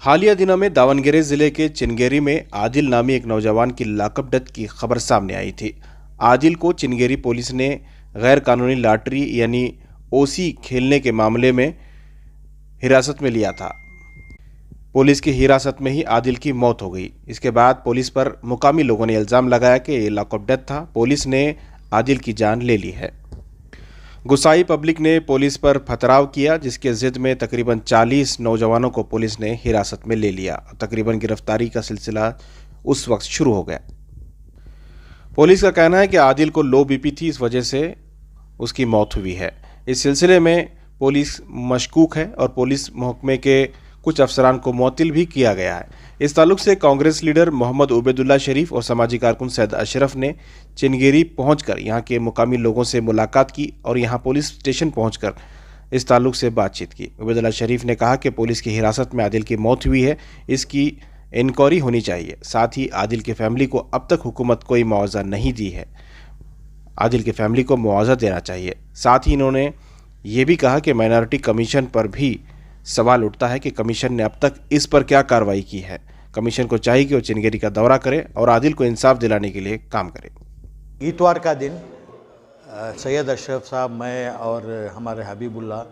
हालिया दिनों में दावणगेरे जिले के चिनगेरी में आदिल नामी एक नौजवान की लॉकअप डेथ की खबर सामने आई थी। आदिल को चिनगेरी पुलिस ने गैर कानूनी लॉटरी यानी ओसी खेलने के मामले में हिरासत में लिया था। पुलिस की हिरासत में ही आदिल की मौत हो गई। इसके बाद पुलिस पर मुकामी लोगों ने इल्जाम लगाया कि ये लॉकअप डेथ था। पुलिस ने आदिल की जान ले ली है। गुस्साई पब्लिक ने पुलिस पर पथराव किया, जिसके जिद में तकरीबन 40 नौजवानों को पुलिस ने हिरासत में ले लिया। तकरीबन गिरफ्तारी का सिलसिला उस वक्त शुरू हो गया। पुलिस का कहना है कि आदिल को लो बीपी थी, इस वजह से उसकी मौत हुई है। इस सिलसिले में पुलिस मशकूक है और पुलिस महकमे के कुछ अफसरान को मुअत्तल भी किया गया है। इस ताल्लुक से कांग्रेस लीडर मोहम्मद उबैदुल्ला शरीफ और समाजी कारकुन सैयद अशरफ ने चिनगेरी पहुंचकर यहां के मुकामी लोगों से मुलाकात की और यहां पुलिस स्टेशन पहुंचकर इस ताल्लुक से बातचीत की। उबैदुल्ला शरीफ ने कहा कि पुलिस की हिरासत में आदिल की मौत हुई है, इसकी इंक्वायरी होनी चाहिए। साथ ही आदिल की फैमिली को अब तक हुकूमत कोई मुआवजा नहीं दी है, आदिल की फैमिली को मुआवजा देना चाहिए। साथ ही इन्होंने ये भी कहा कि माइनॉरिटी कमीशन पर भी सवाल उठता है कि कमीशन ने अब तक इस पर क्या कार्रवाई की है। कमीशन को चाहिए कि वो चिनगेरी का दौरा करे और आदिल को इंसाफ दिलाने के लिए काम करे। इतवार का दिन सैयद अशरफ साहब, मैं और हमारे हबीबुल्ला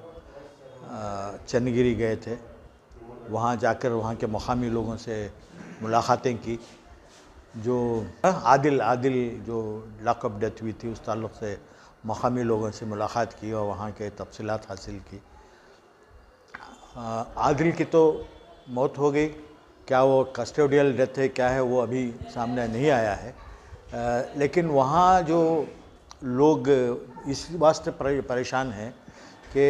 चन्नगिरी गए थे। वहाँ जाकर वहाँ के मुकामी लोगों से मुलाकातें की। जो आदिल जो लॉकअप डेथ हुई थी उस ताल्लुक़ से मुकामी लोगों से मुलाकात की और वहाँ के तफसीलात हासिल की। आदिल की तो मौत हो गई, क्या वो कस्टोडियल डेथ है क्या है वो अभी सामने नहीं आया है। लेकिन वहाँ जो लोग इस वास्ते परेशान हैं कि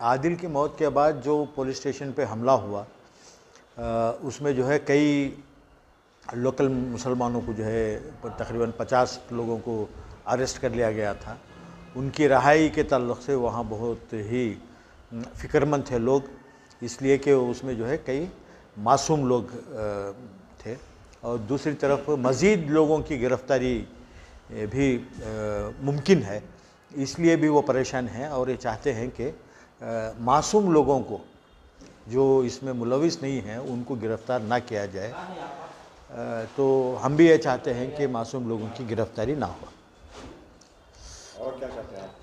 आदिल की मौत के बाद जो पुलिस स्टेशन पे हमला हुआ उसमें जो है कई लोकल मुसलमानों को जो है तकरीबन 50 लोगों को अरेस्ट कर लिया गया था। उनकी रहाई के ताल्लुक़ से वहाँ बहुत ही फ़िक्रमंद थे लोग, इसलिए कि उसमें जो है कई मासूम लोग थे। और दूसरी तरफ मज़ीद लोगों की गिरफ़्तारी भी मुमकिन है, इसलिए भी वो परेशान हैं और ये चाहते हैं कि मासूम लोगों को जो इसमें मुलविस नहीं हैं उनको गिरफ़्तार ना किया जाए। तो हम भी ये चाहते हैं कि मासूम लोगों की गिरफ़्तारी ना हो। और क्या चाहते हैं आप?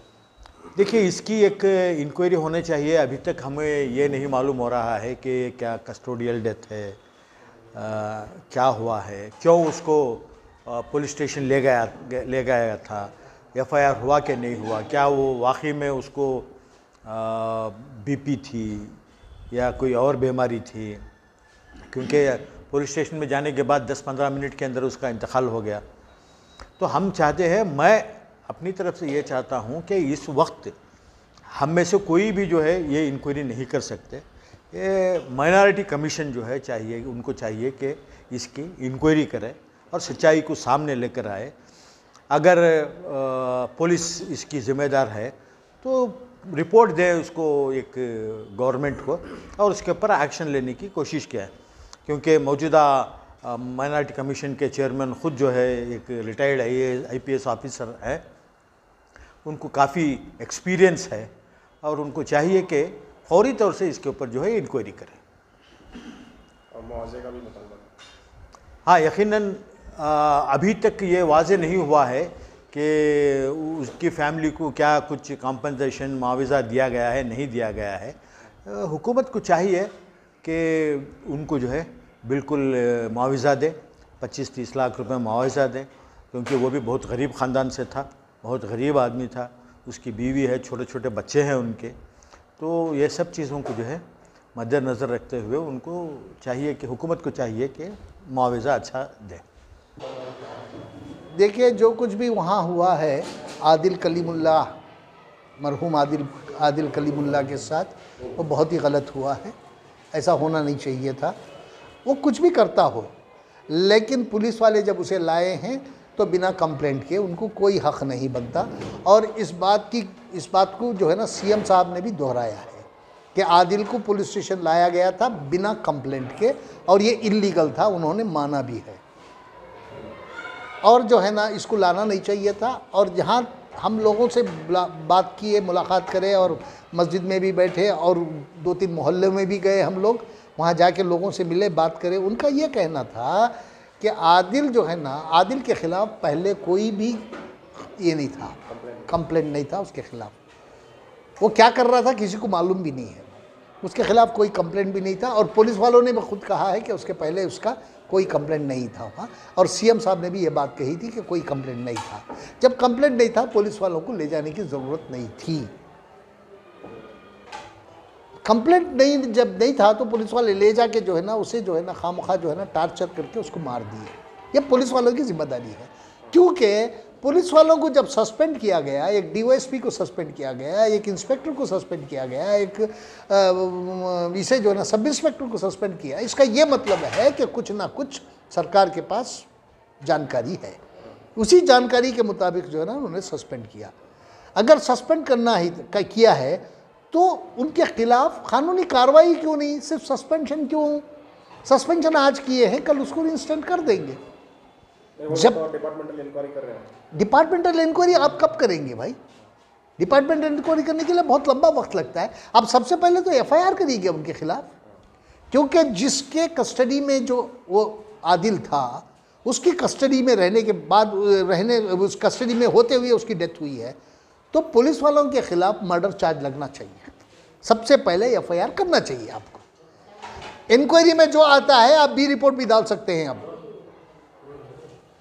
देखिए, इसकी एक इंक्वायरी होनी चाहिए। अभी तक हमें ये नहीं मालूम हो रहा है कि क्या कस्टोडियल डेथ है, क्या हुआ है, क्यों उसको पुलिस स्टेशन ले गया था, एफआईआर हुआ कि नहीं हुआ, क्या वो वाकई में उसको बीपी थी या कोई और बीमारी थी, क्योंकि पुलिस स्टेशन में जाने के बाद 10-15 मिनट के अंदर उसका इंतकाल हो गया। तो हम चाहते हैं, मैं अपनी तरफ से ये चाहता हूँ कि इस वक्त हम में से कोई भी जो है ये इंक्वायरी नहीं कर सकते। ये माइनॉरिटी कमीशन जो है चाहिए, उनको चाहिए कि इसकी इंक्वायरी करे और सच्चाई को सामने लेकर आए। अगर पुलिस इसकी ज़िम्मेदार है तो रिपोर्ट दे उसको एक गवर्नमेंट को और उसके ऊपर एक्शन लेने की कोशिश किया, क्योंकि मौजूदा माइनॉरिटी कमीशन के चेयरमैन ख़ुद जो है एक रिटायर्ड IPS ऑफिसर है, उनको काफ़ी एक्सपीरियंस है और उनको चाहिए कि फौरी तौर से इसके ऊपर जो है इंक्वायरी करें। और मुआवजे का भी मतलब? हाँ, यकीनन अभी तक ये वाज़े नहीं हुआ है कि उसकी फैमिली को क्या कुछ कॉम्पनसेशन मुआवजा दिया गया है, नहीं दिया गया है। हुकूमत को चाहिए कि उनको जो है बिल्कुल मुआवजा दें, 25-30 लाख रुपए मुआवजा दें, क्योंकि वो भी बहुत गरीब ख़ानदान से था, बहुत गरीब आदमी था, उसकी बीवी है, छोटे छोटे बच्चे हैं उनके। तो ये सब चीज़ों को जो है मद्देनज़र रखते हुए उनको चाहिए कि हुकूमत को चाहिए कि मुआवजा अच्छा दें। देखिए, जो कुछ भी वहाँ हुआ है आदिल कलीमुल्लाह, मरहूम आदिल कलीमुल्लाह के साथ, वो बहुत ही गलत हुआ है। ऐसा होना नहीं चाहिए था। वो कुछ भी करता हो, लेकिन पुलिस वाले जब उसे लाए हैं तो बिना कंप्लेंट के उनको कोई हक़ नहीं बनता। और इस बात को जो है ना CM साहब ने भी दोहराया है कि आदिल को पुलिस स्टेशन लाया गया था बिना कंप्लेंट के और ये इल्लीगल था, उन्होंने माना भी है। और जो है ना इसको लाना नहीं चाहिए था। और जहाँ हम लोगों से बात किए, मुलाकात करे और मस्जिद में भी बैठे और 2-3 मोहल्ले में भी गए हम लोग, वहाँ जाके लोगों से मिले, बात करें। उनका ये कहना था कि आदिल जो है ना, आदिल के ख़िलाफ़ पहले कोई भी ये नहीं था, कंप्लेंट नहीं था उसके ख़िलाफ़। वो क्या कर रहा था किसी को मालूम भी नहीं है, उसके ख़िलाफ़ कोई कंप्लेंट भी नहीं था। और पुलिस वालों ने भी खुद कहा है कि उसके पहले उसका कोई कंप्लेंट नहीं था वहाँ। और सीएम साहब ने भी ये बात कही थी कि कोई कंप्लेंट नहीं था। जब कंप्लेंट नहीं था, पुलिस वालों को ले जाने की ज़रूरत नहीं थी। कंप्लेंट नहीं जब नहीं था तो पुलिस वाले ले जाके जो है ना उसे जो है ना खामखा जो है ना टार्चर करके उसको मार दिए। ये पुलिस वालों की जिम्मेदारी है, क्योंकि पुलिस वालों को जब सस्पेंड किया गया, एक डीवाईएसपी को सस्पेंड किया गया, एक इंस्पेक्टर को सस्पेंड किया गया, एक इसे जो है ना सब इंस्पेक्टर को सस्पेंड किया, इसका ये मतलब है कि कुछ ना कुछ सरकार के पास जानकारी है। उसी जानकारी के मुताबिक जो है ना उन्होंने सस्पेंड किया। अगर सस्पेंड करना ही किया है तो उनके खिलाफ कानूनी कार्रवाई क्यों नहीं, सिर्फ सस्पेंशन क्यों? सस्पेंशन आज किए हैं, कल उसको इंस्टेंट कर देंगे। जब डिपार्टमेंटल इंक्वायरी कर रहे हैं, डिपार्टमेंटल इंक्वायरी आप कब करेंगे भाई? डिपार्टमेंटल इंक्वायरी करने के लिए बहुत लंबा वक्त लगता है। आप सबसे पहले तो एफआईआर करिएगा उनके खिलाफ, क्योंकि जिसके कस्टडी में जो वो आदिल था उसकी कस्टडी में रहने के बाद उस कस्टडी में होते हुए उसकी डेथ हुई है, तो पुलिस वालों के खिलाफ मर्डर चार्ज लगना चाहिए। सबसे पहले एफआईआर करना चाहिए आपको। इंक्वायरी में जो आता है आप बी रिपोर्ट भी डाल सकते हैं। अब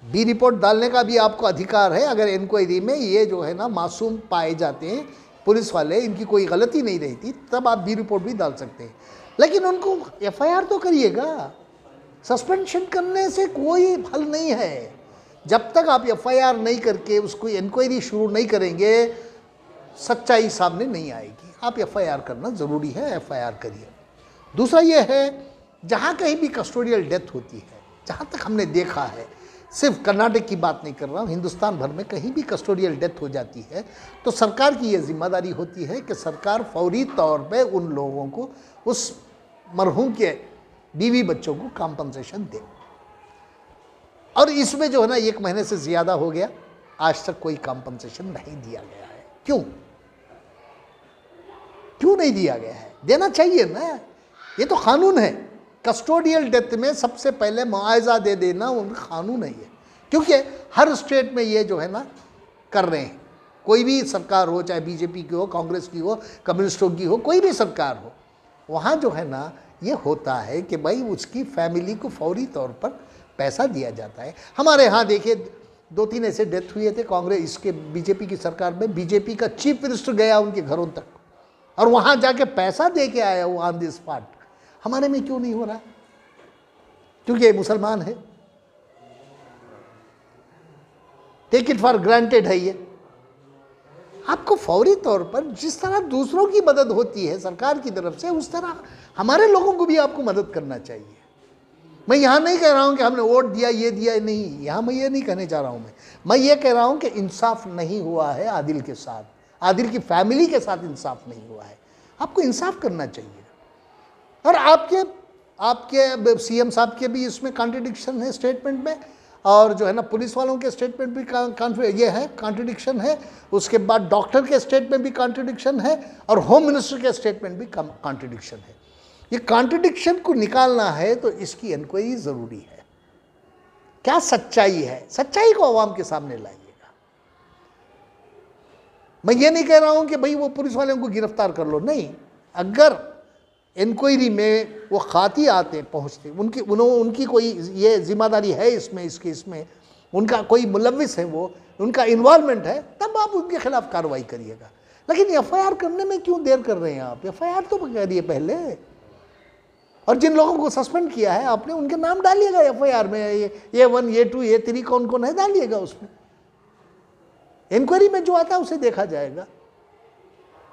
बी रिपोर्ट डालने का भी आपको अधिकार है। अगर इंक्वायरी में ये जो है ना मासूम पाए जाते हैं पुलिस वाले, इनकी कोई गलती नहीं रहती, तब आप बी रिपोर्ट भी डाल सकते हैं। लेकिन उनको एफआईआर तो करिएगा। सस्पेंशन करने से कोई हल नहीं है। जब तक आप एफआईआर नहीं करके उसको इंक्वायरी शुरू नहीं करेंगे, सच्चाई सामने नहीं आएगी। आप एफआईआर करना ज़रूरी है, एफआईआर करिए। दूसरा ये है, जहाँ कहीं भी कस्टोडियल डेथ होती है, जहाँ तक हमने देखा है, सिर्फ कर्नाटक की बात नहीं कर रहा हूँ, हिंदुस्तान भर में कहीं भी कस्टोडियल डेथ हो जाती है तो सरकार की ये जिम्मेदारी होती है कि सरकार फौरी तौर पे उन लोगों को, उस मरहूम के बीवी बच्चों को कॉम्पनसेशन दे। और इसमें जो है ना 1 महीने से ज़्यादा हो गया, आज तक कोई कॉम्पनसेशन नहीं दिया गया है। क्यों नहीं दिया गया है? देना चाहिए ना, ये तो कानून है। कस्टोडियल डेथ में सबसे पहले मुआवजा दे देना उनका कानून है ये, क्योंकि हर स्टेट में ये जो है ना कर रहे हैं। कोई भी सरकार हो, चाहे बीजेपी की हो, कांग्रेस की हो, कम्युनिस्टों की हो, कोई भी सरकार हो, वहाँ जो है ना ये होता है कि भाई उसकी फैमिली को फौरी तौर पर पैसा दिया जाता है। हमारे यहाँ देखिए 2-3 ऐसे डेथ हुए थे कांग्रेस, इसके बीजेपी की सरकार में। बीजेपी का चीफ मिनिस्टर गया उनके घरों तक और वहाँ जाके पैसा दे के आया वो ऑन द स्पॉट। हमारे में क्यों नहीं हो रहा? क्योंकि ये मुसलमान है, टेक इट फॉर ग्रांटेड है ये। आपको फौरी तौर पर जिस तरह दूसरों की मदद होती है सरकार की तरफ से, उस तरह हमारे लोगों को भी आपको मदद करना चाहिए। मैं यहाँ नहीं कह रहा हूँ कि हमने वोट दिया, ये दिया, नहीं, यहाँ मैं ये नहीं कहने जा रहा हूँ। मैं ये कह रहा हूँ कि इंसाफ नहीं हुआ है आदिल के साथ, आदिल की फैमिली के साथ इंसाफ नहीं हुआ है। आपको इंसाफ करना चाहिए। और आपके सीएम साहब के भी इसमें कॉन्ट्रडिक्शन है स्टेटमेंट में, और जो है ना पुलिस वालों के स्टेटमेंट भी ये है, कॉन्ट्रडिक्शन है। उसके बाद डॉक्टर के स्टेटमेंट भी कॉन्ट्रडिक्शन है, और होम मिनिस्टर के स्टेटमेंट भी कॉन्ट्रडिक्शन है। ये कॉन्ट्रडिक्शन को निकालना है तो इसकी इंक्वायरी ज़रूरी है। क्या सच्चाई है, सच्चाई को आवाम के सामने लाइएगा। मैं ये नहीं कह रहा हूँ कि भाई वो पुलिस वालों को गिरफ्तार कर लो, नहीं। अगर इंक्वायरी में वो खाती आते पहुँचते, उनकी कोई ये जिम्मेदारी है इसमें उनका कोई मुलविस है, वो उनका इन्वॉल्वमेंट है, तब आप उनके खिलाफ कार्रवाई करिएगा। लेकिन एफआईआर करने में क्यों देर कर रहे हैं आप? एफआईआर तो करिए पहले। और जिन लोगों को सस्पेंड किया है आपने, उनके नाम डालिएगा एफआईआर में। ये 1, ये 2, ये 3 कौन कौन है डालिएगा उसमें। इंक्वायरी में जो आता है उसे देखा जाएगा।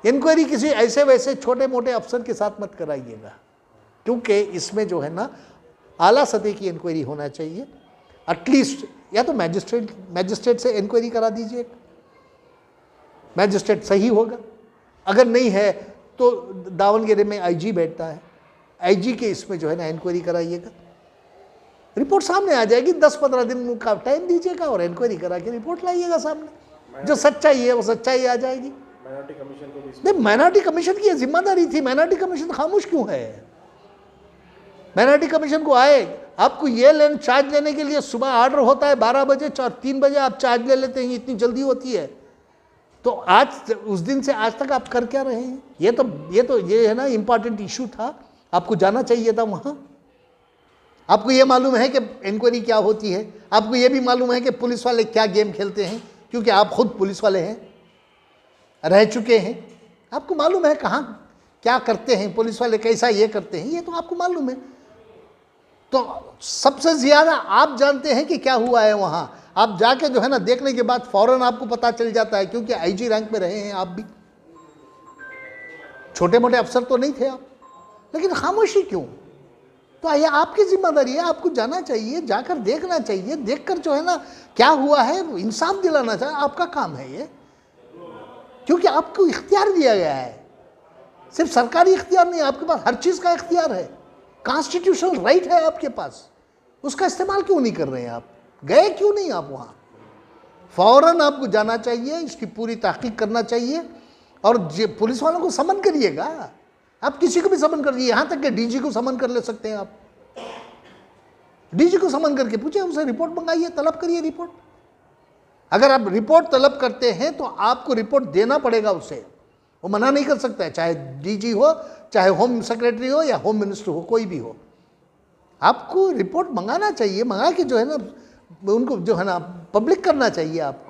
इंक्वायरी किसी ऐसे वैसे छोटे मोटे अफसर के साथ मत कराइएगा, क्योंकि इसमें जो है ना आला सतह की इंक्वायरी होना चाहिए। एटलीस्ट या तो मैजिस्ट्रेट से इंक्वायरी करा दीजिए, मैजिस्ट्रेट सही होगा। अगर नहीं है तो दावनगिरी में आईजी बैठता है, आईजी के इसमें जो है ना इंक्वायरी कराइएगा। रिपोर्ट सामने आ जाएगी। 10-15 दिन का टाइम दीजिएगा और इंक्वायरी करा के रिपोर्ट लाइएगा सामने। जो सच्चाई है वो सच्चाई आ जाएगी। माइनॉरिटी कमीशन को भी नहीं, माइनॉरिटी कमीशन की ये जिम्मेदारी थी। माइनॉरिटी कमीशन खामोश क्यों है? माइनॉरिटी कमीशन को आए, आपको ये लेन चार्ज लेने के लिए सुबह ऑर्डर होता है 12 बजे, 3 बजे आप चार्ज ले लेते हैं, इतनी जल्दी होती है। तो आज उस दिन से आज तक आप कर क्या रहे हैं? ये है ना इम्पॉर्टेंट इशू था, आपको जाना चाहिए था वहाँ। आपको ये मालूम है कि इंक्वायरी क्या होती है, आपको ये भी मालूम है कि पुलिस वाले क्या गेम खेलते हैं, क्योंकि आप खुद पुलिस वाले हैं, रह चुके हैं, आपको मालूम है कहाँ क्या करते हैं पुलिस वाले, कैसा ये करते हैं, ये तो आपको मालूम है। तो सबसे ज़्यादा आप जानते हैं कि क्या हुआ है वहाँ। आप जाके जो है ना देखने के बाद फौरन आपको पता चल जाता है, क्योंकि आईजी रैंक में रहे हैं आप भी, छोटे मोटे अफसर तो नहीं थे आप, लेकिन खामोशी क्यों? तो ये आपकी जिम्मेदारी है, आपको जाना चाहिए, जाकर देखना चाहिए, देखकर जो है ना क्या हुआ है इंसाफ दिलाना चाहिए, आपका काम है ये, क्योंकि आपको इख्तियार दिया गया है। सिर्फ सरकारी इख्तियार नहीं, आपके पास हर चीज़ का इख्तियार है, कॉन्स्टिट्यूशनल राइट है आपके पास, उसका इस्तेमाल क्यों नहीं कर रहे हैं आप? गए क्यों नहीं आप वहाँ? फौरन आपको जाना चाहिए, इसकी पूरी तहकीक करना चाहिए, और पुलिस वालों को समन करिएगा, आप किसी को भी समन करिए, यहाँ तक कि डीजी को समन कर ले सकते हैं आप। डीजी को समन करके पूछे, उनसे रिपोर्ट मंगाइए, तलब करिए रिपोर्ट। अगर आप रिपोर्ट तलब करते हैं तो आपको रिपोर्ट देना पड़ेगा उसे, वो मना नहीं कर सकता है, चाहे डीजी हो, चाहे होम सेक्रेटरी हो, या होम मिनिस्टर हो, कोई भी हो। आपको रिपोर्ट मंगाना चाहिए, मंगा के जो है ना उनको जो है ना पब्लिक करना चाहिए आपको।